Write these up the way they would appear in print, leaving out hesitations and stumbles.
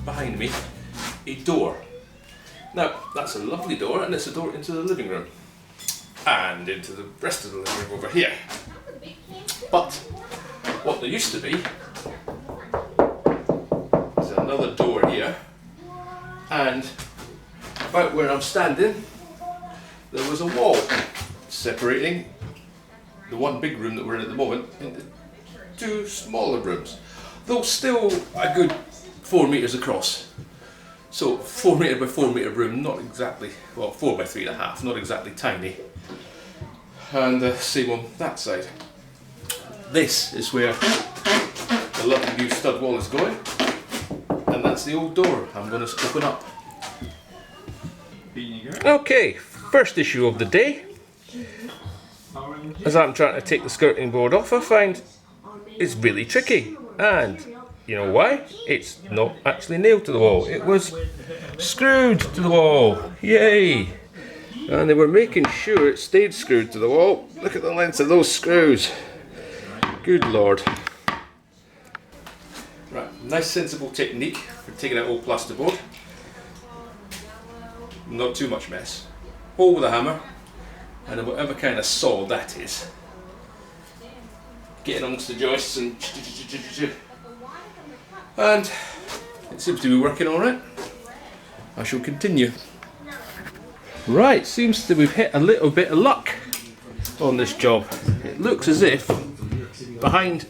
behind me a door. Now that's a lovely door, and it's a door into the living room and into the rest of the living room over here. But what there used to be is another door here, and about where I'm standing there was a wall separating the one big room that we're in at the moment into two smaller rooms, though still a good 4 meters across. So 4 metre by 4 metre room, not exactly, well, 4 by 3.5, not exactly tiny. And same on that side. This is where the lovely new stud wall is going, and that's the old door I'm going to open up. Okay, first issue of the day. As I'm trying to take the skirting board off, I find it's really tricky, and you know why? It's not actually nailed to the wall. It was screwed to the wall. Yay! And they were making sure it stayed screwed to the wall. Look at the length of those screws. Good lord. Right, nice sensible technique for taking out old plasterboard. Not too much mess. Hole with a hammer, and whatever kind of saw that is. Getting amongst the joists and it seems to be working alright. I shall continue. Right, seems that we've hit a little bit of luck on this job. It looks as if behind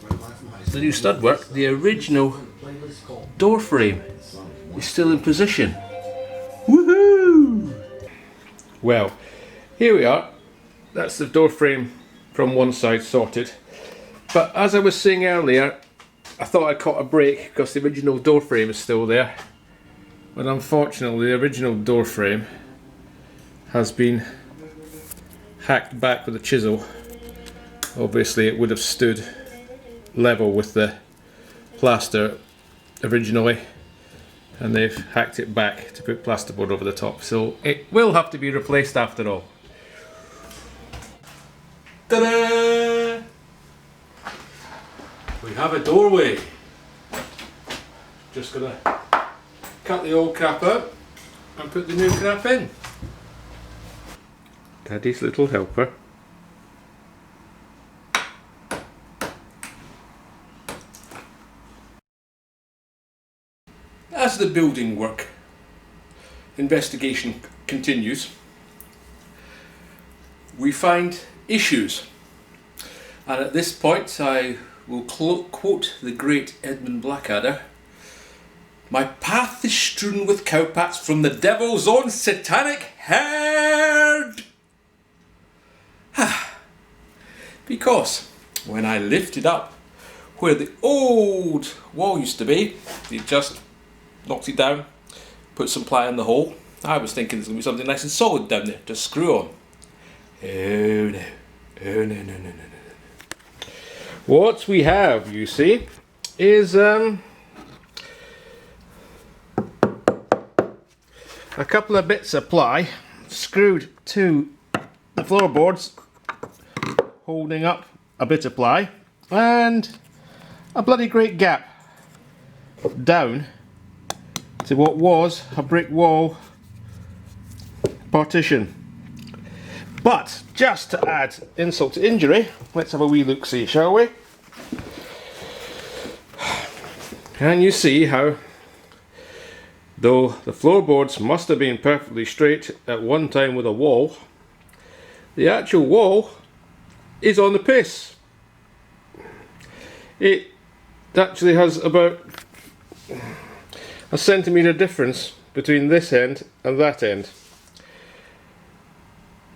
the new stud-work, the original door frame is still in position. Woohoo! Well, here we are. That's the door frame from one side sorted. But as I was saying earlier, I thought I caught a break because the original door frame is still there. But unfortunately, the original door frame has been hacked back with a chisel. Obviously, it would have stood level with the plaster originally, and they've hacked it back to put plasterboard over the top. So it will have to be replaced after all. Ta-da! We have a doorway. Just gonna cut the old crap out and put the new crap in. Daddy's little helper. As the building work investigation continues, we find issues, and at this point I will quote the great Edmund Blackadder: "My path is strewn with cowpats from the devil's own satanic herd." Because when I lifted up where the old wall used to be, they just knocked it down, put some ply in the hole. I was thinking there's going to be something nice and solid down there to screw on. Oh no, oh no, no, no, no, no. What we have, you see, is a couple of bits of ply screwed to the floorboards, holding up a bit of ply, and a bloody great gap down to what was a brick wall partition. But just to add insult to injury, let's have a wee look-see, shall we? Can you see how, though the floorboards must have been perfectly straight at one time with a wall, the actual wall is on the piss. It actually has about a centimetre difference between this end and that end.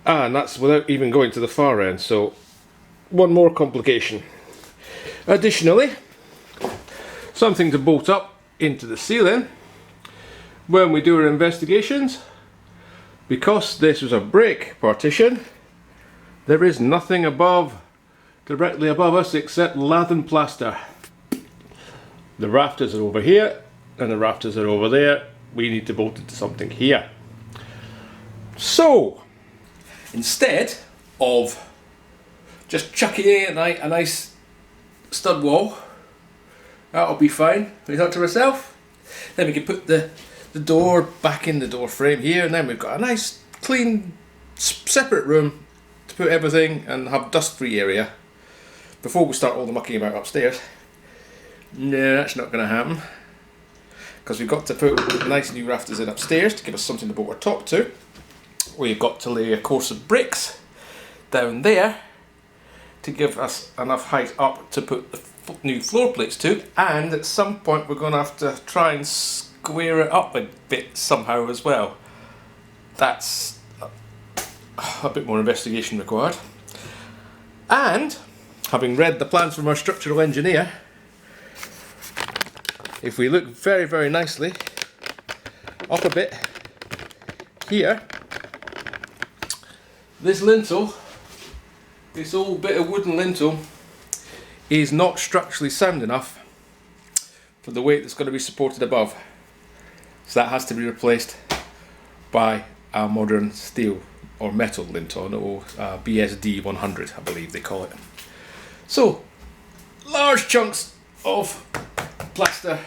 And that's without even going to the far end, so one more complication. Additionally, something to bolt up into the ceiling when we do our investigations. Because this was a brick partition, there is nothing directly above us except lath and plaster. The rafters are over here and the rafters are over there. We need to bolt it to something here. So instead of just chucking in a nice stud wall, that'll be fine, I thought to myself, Then we can put the door back in the door frame here, and then we've got a nice clean separate room to put everything and have dust-free area before we start all the mucking about upstairs. No, that's not going to happen, because we've got to put nice new rafters in upstairs to give us something to bolt our top to. We've got to lay a course of bricks down there to give us enough height up to put the new floor plates to, and at some point we're going to have to try and square it up a bit somehow as well. That's a bit more investigation required. And having read the plans from our structural engineer, if we look very, very nicely up a bit here, this lintel, this old bit of wooden lintel, is not structurally sound enough for the weight that's going to be supported above. So that has to be replaced by a modern steel or metal lintel, or BSD 100, I believe they call it. So, large chunks of plaster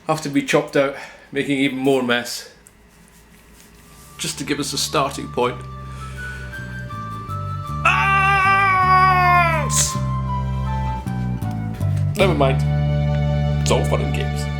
have to be chopped out, making even more mess, just to give us a starting point. Never mind, it's all fun and games.